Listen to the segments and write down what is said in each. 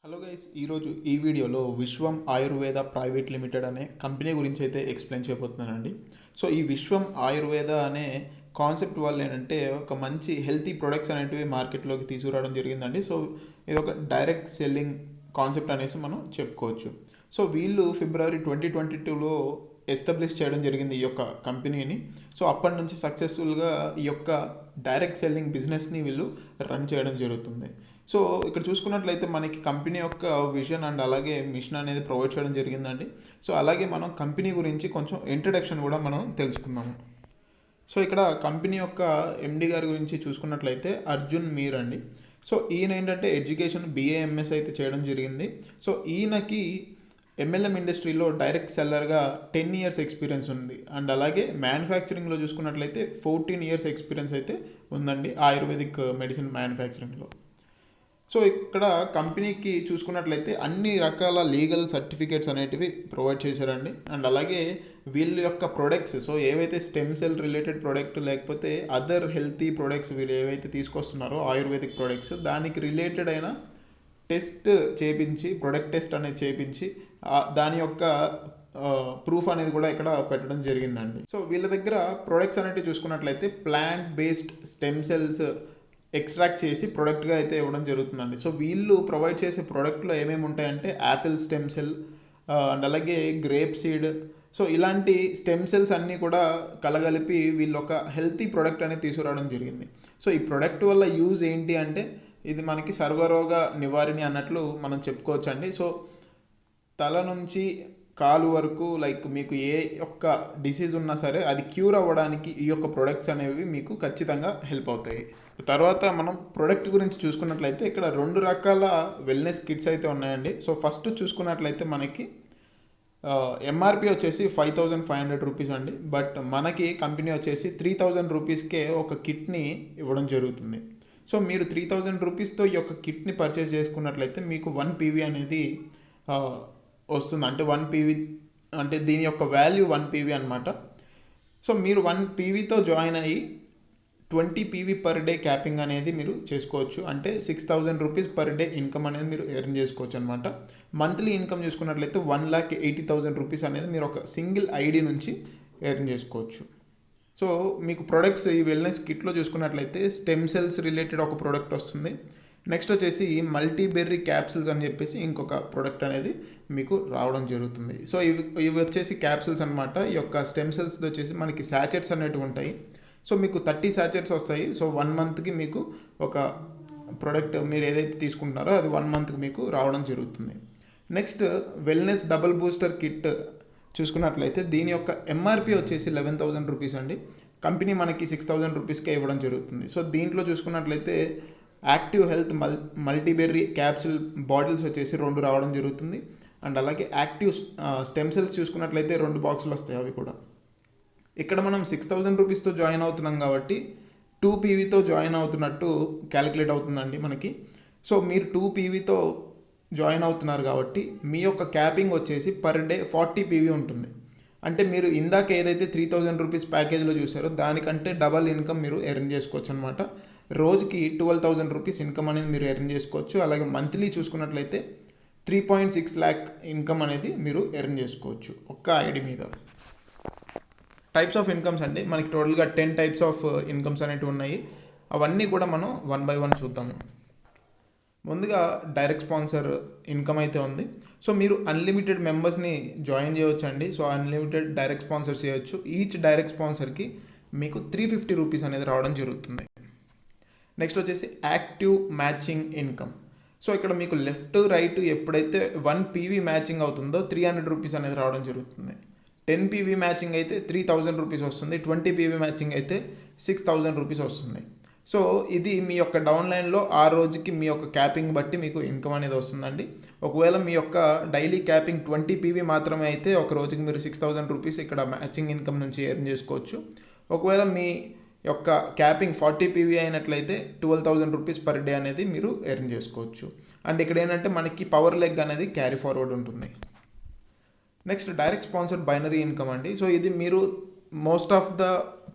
Hello guys, ఈరోజు ఈ వీడియోలో విశ్వం ఆయుర్వేద ప్రైవేట్ లిమిటెడ్ అనే కంపెనీ గురించి అయితే ఎక్స్ప్లెయిన్ చేయబోతున్నానండి. సో ఈ విశ్వం ఆయుర్వేద అనే కాన్సెప్ట్ వల్ల ఏంటంటే ఒక మంచి హెల్తీ ప్రొడక్ట్స్ అనేటివి మార్కెట్లోకి తీసుకురావడం జరిగిందండి. సో ఇది ఒక డైరెక్ట్ సెల్లింగ్ కాన్సెప్ట్ అనేసి మనం చెప్పుకోవచ్చు. సో వీళ్ళు ఫిబ్రవరి 2022లో ఎస్టాబ్లిష్ చేయడం జరిగింది ఈ యొక్క కంపెనీని. సో అప్పటి నుంచి సక్సెస్ఫుల్గా ఈ యొక్క డైరెక్ట్ సెల్లింగ్ బిజినెస్ని వీళ్ళు రన్ చేయడం జరుగుతుంది. సో ఇక్కడ చూసుకున్నట్లయితే మనకి కంపెనీ యొక్క విజన్ అండ్ అలాగే మిషన్ అనేది ప్రొవైడ్ చేయడం జరిగిందండి. సో అలాగే మనం కంపెనీ గురించి కొంచెం ఇంట్రడక్షన్ కూడా మనం తెలుసుకుందాము. సో ఇక్కడ కంపెనీ యొక్క ఎండి గారి గురించి చూసుకున్నట్లయితే అర్జున్ మీర్ అండి. సో ఈయన ఏంటంటే ఎడ్యుకేషన్ BA-MS అయితే చేయడం జరిగింది. సో ఈయనకి MLM ఇండస్ట్రీలో డైరెక్ట్ సెల్లర్గా 10 ఇయర్స్ ఎక్స్పీరియన్స్ ఉంది. అండ్ అలాగే మ్యానుఫ్యాక్చరింగ్లో చూసుకున్నట్లయితే 14 ఇయర్స్ ఎక్స్పీరియన్స్ అయితే ఉందండి ఆయుర్వేదిక్ మెడిసిన్ మ్యానుఫ్యాక్చరింగ్లో. సో ఇక్కడ కంపెనీకి చూసుకున్నట్లయితే అన్ని రకాల లీగల్ సర్టిఫికేట్స్ అనేటివి ప్రొవైడ్ చేశారండి. అండ్ అలాగే వీళ్ళ యొక్క ప్రొడక్ట్స్, సో ఏవైతే స్టెమ్ సెల్ రిలేటెడ్ ప్రొడక్ట్ లేకపోతే అదర్ హెల్తీ ప్రొడక్ట్స్ వీళ్ళు ఏవైతే తీసుకొస్తున్నారో ఆయుర్వేదిక్ ప్రొడక్ట్స్, దానికి రిలేటెడ్ అయిన టెస్ట్ చేయించి ప్రొడక్ట్ టెస్ట్ అనేది చేయించి దాని యొక్క ప్రూఫ్ అనేది కూడా ఇక్కడ పెట్టడం జరిగిందండి. సో వీళ్ళ దగ్గర ప్రొడక్ట్స్ అనేవి చూసుకున్నట్లయితే plant based stem cells extract చేసి ప్రోడక్ట్గా అయితే ఇవ్వడం జరుగుతుందండి. సో వీళ్ళు ప్రొవైడ్ చేసే ప్రోడక్ట్లో ఏమేమి ఉంటాయంటే యాపిల్ స్టెమ్ సెల్ అండ్ అలాగే గ్రేప్ సీడ్, సో ఇలాంటి స్టెమ్ సెల్స్ అన్నీ కూడా కలగలిపి వీళ్ళు ఒక హెల్తీ ప్రోడక్ట్ అనేది తీసుకురావడం జరిగింది. సో ఈ ప్రోడక్ట్ వల్ల యూజ్ ఏంటి అంటే ఇది మనకి సర్వరోగ నివారిణి అన్నట్లు మనం చెప్పుకోవచ్చు అండి. సో తల నుంచి కాలు వరకు లైక్ మీకు ఏ యొక్క డిసీజ్ ఉన్నా సరే అది క్యూర్ అవ్వడానికి ఈ యొక్క ప్రొడక్ట్స్ అనేవి మీకు ఖచ్చితంగా హెల్ప్ అవుతాయి. తర్వాత మనం ప్రొడక్ట్ గురించి చూసుకున్నట్లయితే ఇక్కడ 2 రకాల వెల్నెస్ కిట్స్ అయితే ఉన్నాయండి. సో ఫస్ట్ చూసుకున్నట్లయితే మనకి MRP వచ్చేసి 5500 రూపీస్ అండి. బట్ మనకి కంపెనీ వచ్చేసి 3000 రూపీస్కే ఒక కిట్ని ఇవ్వడం జరుగుతుంది. సో మీరు 3000 రూపీస్తో ఈ యొక్క కిట్ని పర్చేస్ చేసుకున్నట్లయితే మీకు 1 PV అనేది వస్తుంది. అంటే 1 PV అంటే దీని యొక్క వాల్యూ 1 PV అనమాట. సో మీరు 1 PVతో జాయిన్ అయ్యి 20 PV పర్ డే క్యాపింగ్ అనేది మీరు చేసుకోవచ్చు. అంటే 6000 రూపీస్ పర్ డే ఇన్కమ్ అనేది మీరు ఎర్న్ చేసుకోవచ్చు అనమాట. మంత్లీ ఇన్కమ్ చూసుకున్నట్లయితే 1,80,000 రూపీస్ అనేది మీరు ఒక సింగిల్ ఐడి నుంచి ఎర్న్ చేసుకోవచ్చు. సో మీకు ప్రొడక్ట్స్ ఈ వెల్నెస్ కిట్లో చూసుకున్నట్లయితే స్టెమ్ సెల్స్ రిలేటెడ్ ఒక ప్రోడక్ట్ వస్తుంది. నెక్స్ట్ వచ్చేసి మల్టీబెర్రీ క్యాప్సిల్స్ అని చెప్పేసి ఇంకొక ప్రోడక్ట్ అనేది మీకు రావడం జరుగుతుంది. సో ఇవి వచ్చేసి క్యాప్సిల్స్ అనమాట. ఈ యొక్క స్టెమ్ సెల్స్ వచ్చేసి మనకి శాచెట్స్ అనేటివి ఉంటాయి. సో మీకు 30 శాచెట్స్ వస్తాయి. సో 1 మంత్కి మీకు ఒక ప్రోడక్ట్ మీరు ఏదైతే తీసుకుంటున్నారో అది 1 మంత్కి మీకు రావడం జరుగుతుంది. Next wellness double booster kit చూసుకున్నట్లయితే దీని యొక్క MRP వచ్చేసి 11,000 రూపీస్ అండి. కంపెనీ మనకి 6,000 రూపీస్కే ఇవ్వడం జరుగుతుంది. సో దీంట్లో చూసుకున్నట్లయితే యాక్టివ్ హెల్త్ మల్టీబెర్రీ క్యాప్సిల్ బాటిల్స్ వచ్చేసి 2 రావడం జరుగుతుంది. అండ్ అలాగే యాక్టివ్ స్టెమ్ సెల్స్ చూసుకున్నట్లయితే 2 బాక్సులు వస్తాయి. అవి కూడా ఇక్కడ మనం 6,000 రూపీస్తో జాయిన్ అవుతున్నాం కాబట్టి 2 PVతో జాయిన్ అవుతున్నట్టు క్యాలిక్యులేట్ అవుతుందండి మనకి. సో మీరు 2 PVతో జాయిన్ అవుతున్నారు కాబట్టి మీ యొక్క క్యాపింగ్ వచ్చేసి పర్ డే 40 PV ఉంటుంది. అంటే మీరు ఇందాక ఏదైతే 3000 రూపీస్ ప్యాకేజ్లో చూసారో దానికంటే డబల్ ఇన్కమ్ మీరు ఎర్న్ చేసుకోవచ్చు అనమాట. రోజుకి 12,000 రూపీస్ ఇన్కమ్ అనేది మీరు ఎర్న్ చేసుకోవచ్చు. అలాగే మంత్లీ చూసుకున్నట్లయితే 3.6 lakh ఇన్కమ్ అనేది మీరు ఎర్న్ చేసుకోవచ్చు ఒక్క ఐడి మీద. టైప్స్ ఆఫ్ ఇన్కమ్స్ అండి మనకి టోటల్గా 10 టైప్స్ ఆఫ్ ఇన్కమ్స్ అనేవి ఉన్నాయి. అవన్నీ కూడా మనం 1 by 1 చూద్దాము. ముందుగా డైరెక్ట్ స్పాన్సర్ ఇన్కమ్ అయితే ఉంది. సో మీరు అన్లిమిటెడ్ మెంబర్స్ని జాయిన్ చేయవచ్చు అండి. సో అన్లిమిటెడ్ డైరెక్ట్ స్పాన్సర్స్ చేయొచ్చు. ఈచ్ డైరెక్ట్ స్పాన్సర్కి మీకు 350 రూపీస్ అనేది రావడం జరుగుతుంది. నెక్స్ట్ వచ్చేసి యాక్టివ్ మ్యాచింగ్ ఇన్కమ్. సో ఇక్కడ మీకు లెఫ్ట్ రైట్ ఎప్పుడైతే 1 PV మ్యాచింగ్ అవుతుందో 300 రూపీస్ అనేది రావడం జరుగుతుంది. 10 PV మ్యాచింగ్ అయితే 3,000 రూపీస్ వస్తుంది. 20 PV మ్యాచింగ్ అయితే 6,000 రూపీస్ వస్తుంది. సో ఇది మీ యొక్క డౌన్లైన్లో ఆ రోజుకి మీ యొక్క క్యాపింగ్ బట్టి మీకు ఇన్కమ్ అనేది వస్తుందండి. ఒకవేళ మీ యొక్క డైలీ క్యాపింగ్ 20 PV మాత్రమే అయితే ఒక రోజుకి మీరు 6,000 రూపీస్ ఇక్కడ మ్యాచింగ్ ఇన్కమ్ నుంచి ఎర్న్ చేసుకోవచ్చు. ఒకవేళ మీ యొక్క క్యాపింగ్ 40 PV అయినట్లయితే 12,000 రూపీస్ పర్ డే అనేది మీరు ఎర్న్ చేసుకోవచ్చు. అండ్ ఇక్కడ ఏంటంటే మనకి పవర్ లెగ్ అనేది క్యారీ ఫార్వర్డ్ ఉంటుంది. Next direct sponsored binary income అండి. సో ఇది మీరు మోస్ట్ ఆఫ్ ద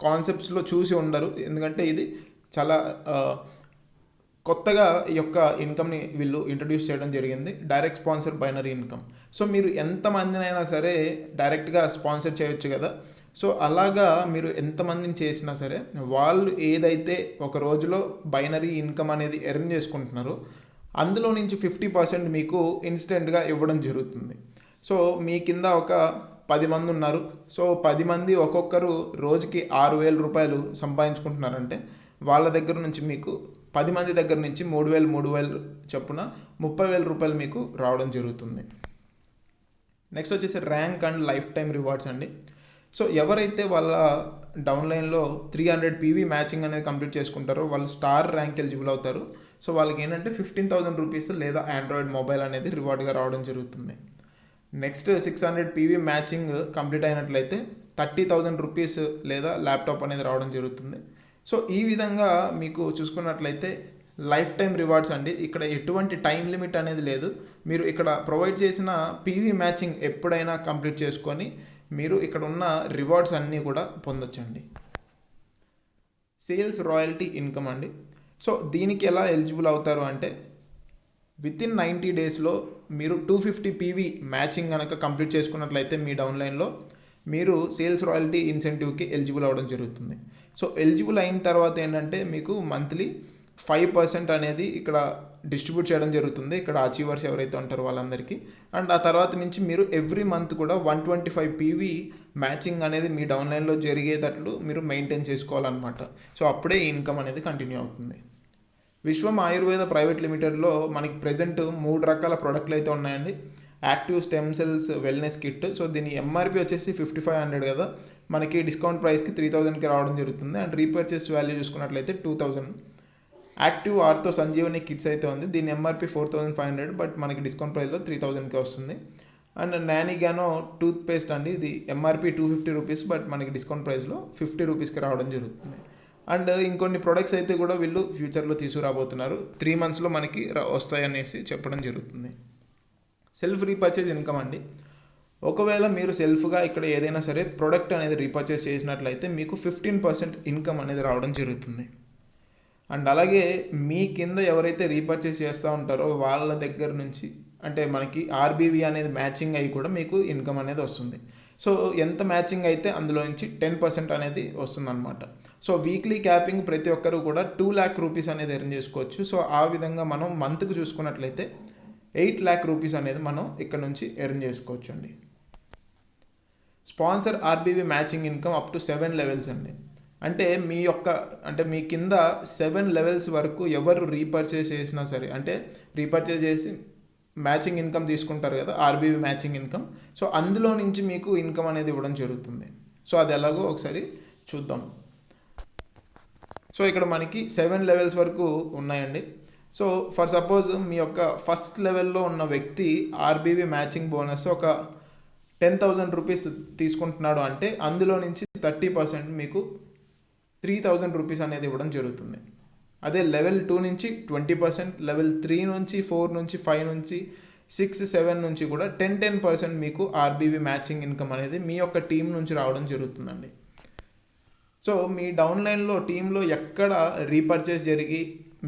కాన్సెప్ట్స్లో చూసి ఉండరు, ఎందుకంటే ఇది చాలా కొత్తగా ఈ యొక్క ఇన్కమ్ని వీళ్ళు ఇంట్రడ్యూస్ చేయడం జరిగింది, direct sponsor binary income. So మీరు ఎంతమందినైనా సరే డైరెక్ట్గా స్పాన్సర్ చేయొచ్చు కదా. సో అలాగా మీరు ఎంతమందిని చేసినా సరే వాళ్ళు ఏదైతే ఒక రోజులో బైనరీ ఇన్కమ్ అనేది ఎర్న్ చేసుకుంటున్నారో అందులో నుంచి 50% మీకు ఇన్స్టెంట్గా ఇవ్వడం జరుగుతుంది. సో మీ కింద ఒక 10 మంది ఉన్నారు. సో 10 మంది ఒక్కొక్కరు రోజుకి 6,000 రూపాయలు సంపాదించుకుంటున్నారంటే వాళ్ళ దగ్గర నుంచి మీకు 10 మంది దగ్గర నుంచి 3,000 చొప్పున 30,000 రూపాయలు మీకు రావడం జరుగుతుంది. నెక్స్ట్ వచ్చేసి rank and life time rewards అండి. సో ఎవరైతే వాళ్ళ డౌన్లైన్లో 300 PV మ్యాచింగ్ అనేది కంప్లీట్ చేసుకుంటారో వాళ్ళు స్టార్ ర్యాంక్ ఎలిజిబుల్ అవుతారు. సో వాళ్ళకి ఏంటంటే 15,000 రూపీస్ లేదా ఆండ్రాయిడ్ మొబైల్ అనేది రివార్డ్గా రావడం జరుగుతుంది. నెక్స్ట్ 600 PV మ్యాచింగ్ కంప్లీట్ అయినట్లయితే 30,000 రూపీస్ లేదా ల్యాప్టాప్ అనేది రావడం జరుగుతుంది. సో ఈ విధంగా మీకు చూసుకున్నట్లయితే లైఫ్ టైం రివార్డ్స్ అండి. ఇక్కడ ఎటువంటి టైం లిమిట్ అనేది లేదు. మీరు ఇక్కడ ప్రొవైడ్ చేసిన PV మ్యాచింగ్ ఎప్పుడైనా కంప్లీట్ చేసుకొని మీరు ఇక్కడ ఉన్న రివార్డ్స్ అన్నీ కూడా పొందొచ్చండి. సేల్స్ రాయల్టీ ఇన్కమ్ అండి. సో దీనికి ఎలా ఎలిజిబుల్ అవుతారు అంటే వితిన్ 90 డేస్లో మీరు 250 PV మ్యాచింగ్ కనుక కంప్లీట్ చేసుకున్నట్లయితే మీ డౌన్లైన్లో మీరు సేల్స్ రాయల్టీ ఇన్సెంటివ్కి ఎలిజిబుల్ అవ్వడం జరుగుతుంది. సో ఎలిజిబుల్ అయిన తర్వాత ఏంటంటే మీకు మంత్లీ 5% అనేది ఇక్కడ డిస్ట్రిబ్యూట్ చేయడం జరుగుతుంది, ఇక్కడ అచీవర్స్ ఎవరైతే ఉంటారో వాళ్ళందరికీ. అండ్ ఆ తర్వాత నుంచి మీరు ఎవ్రీ మంత్ కూడా 125 PV మ్యాచింగ్ అనేది మీ డౌన్లైన్లో జరిగేటట్లు మీరు మెయింటైన్ చేసుకోవాలన్నమాట. సో అప్పుడే ఈ ఇన్కమ్ అనేది కంటిన్యూ అవుతుంది. విశ్వం ఆయుర్వేద ప్రైవేట్ లిమిటెడ్లో మనకి ప్రజెంట్ 3 రకాల ప్రోడక్ట్లు అయితే ఉన్నాయండి. Active stem cells wellness kit. So దీని MRP వచ్చేసి 5,500 కదా, మనకి డిస్కౌంట్ ప్రైస్కి 3,000కి రావడం జరుగుతుంది. అండ్ రీపర్చేస్ వాల్యూ చూసుకున్నట్లయితే 2,000. యాక్టివ్ ఆర్థో సంజీవని కిట్స్ అయితే ఉంది, దీని MRP 4,500 బట్ మనకి డిస్కౌంట్ ప్రైస్లో 3,000కి వస్తుంది. అండ్ నానిగానో టూత్ పేస్ట్ అండి, ఇది MRP 250 రూపీస్ బట్ మనకి డిస్కౌంట్ ప్రైస్లో 50 రూపీస్కి రావడం జరుగుతుంది. అండ్ ఇంకొన్ని ప్రొడక్ట్స్ అయితే కూడా వీళ్ళు ఫ్యూచర్లో తీసుకురాబోతున్నారు, 3 మంత్స్లో మనకి వస్తాయనేసి చెప్పడం జరుగుతుంది. సెల్ఫ్ రీపర్చేజ్ ఇన్కమ్ అండి. ఒకవేళ మీరు సెల్ఫ్గా ఇక్కడ ఏదైనా సరే ప్రోడక్ట్ అనేది రీపర్చేజ్ చేసినట్లయితే మీకు 15% ఇన్కమ్ అనేది రావడం జరుగుతుంది. అండ్ అలాగే మీ కింద ఎవరైతే రీపర్చేజ్ చేస్తూ ఉంటారో వాళ్ళ దగ్గర నుంచి అంటే మనకి RBV అనేది మ్యాచింగ్ అయ్యి కూడా మీకు ఇన్కమ్ అనేది వస్తుంది. సో ఎంత మ్యాచింగ్ అయితే అందులో నుంచి 10% అనేది వస్తుందన్నమాట. సో వీక్లీ క్యాపింగ్ ప్రతి ఒక్కరు కూడా 2 lakh రూపీస్ అనేది ఎర్న్ చేసుకోవచ్చు. సో ఆ విధంగా మనం మంత్కి చూసుకున్నట్లయితే 8 lakh రూపీస్ అనేది మనం ఇక్కడ నుంచి ఎర్న్ చేసుకోవచ్చు అండి. Sponsor RBV matching income up to 7 levels అండి. అంటే మీ కింద 7 లెవెల్స్ వరకు ఎవరు రీపర్చేజ్ చేసినా సరే, అంటే రీపర్చేజ్ చేసి మ్యాచింగ్ ఇన్కమ్ తీసుకుంటారు కదా, RBV మ్యాచింగ్ ఇన్కమ్. సో అందులో నుంచి మీకు ఇన్కమ్ అనేది ఇవ్వడం జరుగుతుంది. సో అది ఎలాగో ఒకసారి చూద్దాం. సో ఇక్కడ మనకి 7 లెవెల్స్ వరకు ఉన్నాయండి. సో ఫర్ సపోజ్ మీ యొక్క ఫస్ట్ లెవెల్లో ఉన్న వ్యక్తి RBV మ్యాచింగ్ బోనస్ ఒక 10,000 రూపీస్ తీసుకుంటున్నాడు అంటే అందులో నుంచి 30% మీకు 3,000 రూపీస్ అనేది ఇవ్వడం జరుగుతుంది. అదే లెవెల్ 2 నుంచి 20%, లెవెల్ 3 నుంచి 4 నుంచి 5 నుంచి 6, 7 నుంచి కూడా 10% మీకు RBV మ్యాచింగ్ ఇన్కమ్ అనేది మీ యొక్క టీం నుంచి రావడం జరుగుతుందండి. సో మీ డౌన్లైన్లో టీంలో ఎక్కడ రీపర్చేస్ జరిగి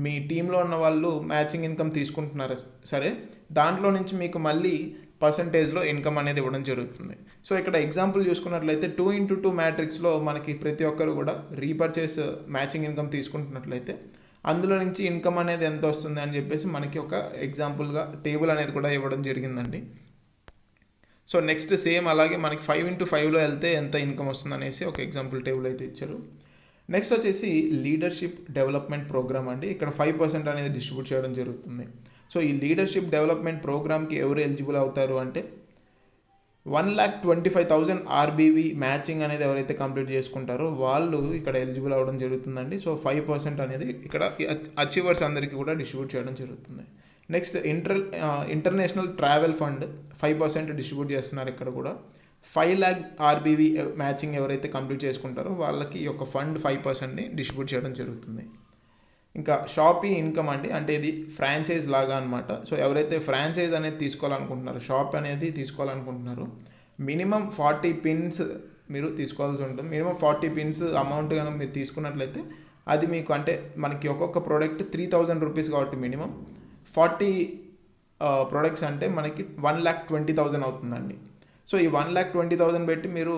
మీ టీంలో ఉన్న వాళ్ళు మ్యాచింగ్ ఇన్కమ్ తీసుకుంటున్నారు సరే, దాంట్లో నుంచి మీకు మళ్ళీ పర్సంటేజ్లో ఇన్కమ్ అనేది ఇవ్వడం జరుగుతుంది. సో ఇక్కడ ఎగ్జాంపుల్ చూసుకున్నట్లయితే 2x2 మ్యాట్రిక్స్లో మనకి ప్రతి ఒక్కరు కూడా రీపర్చేస్ మ్యాచింగ్ ఇన్కమ్ తీసుకుంటున్నట్లయితే అందులో నుంచి ఇన్కమ్ అనేది ఎంత వస్తుంది అని చెప్పేసి మనకి ఒక ఎగ్జాంపుల్గా టేబుల్ అనేది కూడా ఇవ్వడం జరిగిందండి. సో నెక్స్ట్ సేమ్ అలాగే మనకి 5x5లో వెళ్తే ఎంత ఇన్కమ్ వస్తుంది అనేసి ఒక ఎగ్జాంపుల్ టేబుల్ అయితే ఇచ్చారు. నెక్స్ట్ వచ్చేసి లీడర్షిప్ డెవలప్మెంట్ ప్రోగ్రామ్ అండి. ఇక్కడ 5% అనేది డిస్ట్రిబ్యూట్ చేయడం జరుగుతుంది. సో ఈ లీడర్షిప్ డెవలప్మెంట్ ప్రోగ్రామ్కి ఎవరు ఎలిజిబుల్ అవుతారు అంటే 1,25,000 RBV మ్యాచింగ్ అనేది ఎవరైతే కంప్లీట్ చేసుకుంటారో వాళ్ళు ఇక్కడ ఎలిజిబుల్ అవ్వడం జరుగుతుందండి. సో 5% అనేది ఇక్కడ అచీవర్స్ అందరికీ కూడా డిస్ట్రిబ్యూట్ చేయడం జరుగుతుంది. Next international travel fund 5% distribute చేస్తున్నారు. ఇక్కడ కూడా 5 lakh RBV మ్యాచింగ్ ఎవరైతే కంప్లీట్ చేసుకుంటారో వాళ్ళకి ఈ యొక్క ఫండ్ 5%ని డిస్ట్రిబ్యూట్ చేయడం జరుగుతుంది. ఇంకా షాపీ ఇన్కమ్ అండి, అంటే ఇది ఫ్రాంచైజ్ లాగా అనమాట. సో ఎవరైతే ఫ్రాంచైజ్ అనేది తీసుకోవాలనుకుంటున్నారో, షాప్ అనేది తీసుకోవాలనుకుంటున్నారో మినిమం 40 పిన్స్ మీరు తీసుకోవాల్సి ఉంటుంది. మినిమం 40 పిన్స్ అమౌంట్ కనుక మీరు తీసుకున్నట్లయితే అది మీకు అంటే మనకి ఒక్కొక్క ప్రోడక్ట్ 3000 రూపీస్ కాబట్టి మినిమం 40 ప్రోడక్ట్స్ అంటే మనకి 1,20,000 అవుతుందండి. సో ఈ 1,20,000 పెట్టి మీరు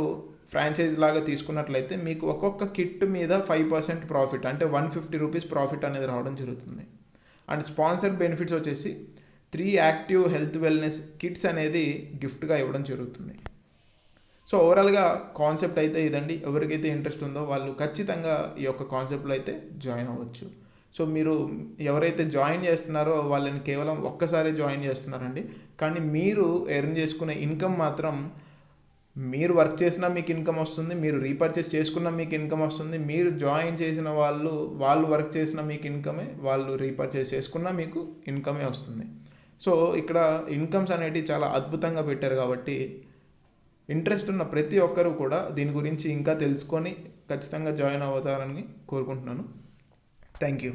ఫ్రాంచైజ్ లాగా తీసుకున్నట్లయితే మీకు ఒక్కొక్క కిట్ మీద 5% ప్రాఫిట్ అంటే 150 రూపీస్ ప్రాఫిట్ అనేది రావడం జరుగుతుంది. అండ్ స్పాన్సర్డ్ బెనిఫిట్స్ వచ్చేసి 3 యాక్టివ్ హెల్త్ వెల్నెస్ కిట్స్ అనేది గిఫ్ట్గా ఇవ్వడం జరుగుతుంది. సో ఓవరాల్గా కాన్సెప్ట్ అయితే ఇదండి. ఎవరికైతే ఇంట్రెస్ట్ ఉందో వాళ్ళు ఖచ్చితంగా ఈ యొక్క కాన్సెప్ట్లో అయితే జాయిన్ అవ్వచ్చు. సో మీరు ఎవరైతే జాయిన్ చేస్తున్నారో వాళ్ళని కేవలం ఒక్కసారి జాయిన్ చేస్తున్నారండి. కానీ మీరు ఎర్న్ చేసుకునే ఇన్కమ్ మాత్రం మీరు వర్క్ చేసినా మీకు ఇన్కమ్ వస్తుంది, మీరు రీపర్చేస్ చేసుకున్నా మీకు ఇన్కమ్ వస్తుంది, మీరు జాయిన్ చేసిన వాళ్ళు వర్క్ చేసినా మీకు ఇన్కమే, వాళ్ళు రీపర్చేస్ చేసుకున్నా మీకు ఇన్కమే వస్తుంది. సో ఇక్కడ ఇన్కమ్స్ అనేటివి చాలా అద్భుతంగా పెట్టారు కాబట్టి ఇంట్రెస్ట్ ఉన్న ప్రతి ఒక్కరూ కూడా దీని గురించి ఇంకా తెలుసుకొని ఖచ్చితంగా జాయిన్ అవుతారని కోరుకుంటున్నాను. Thank you.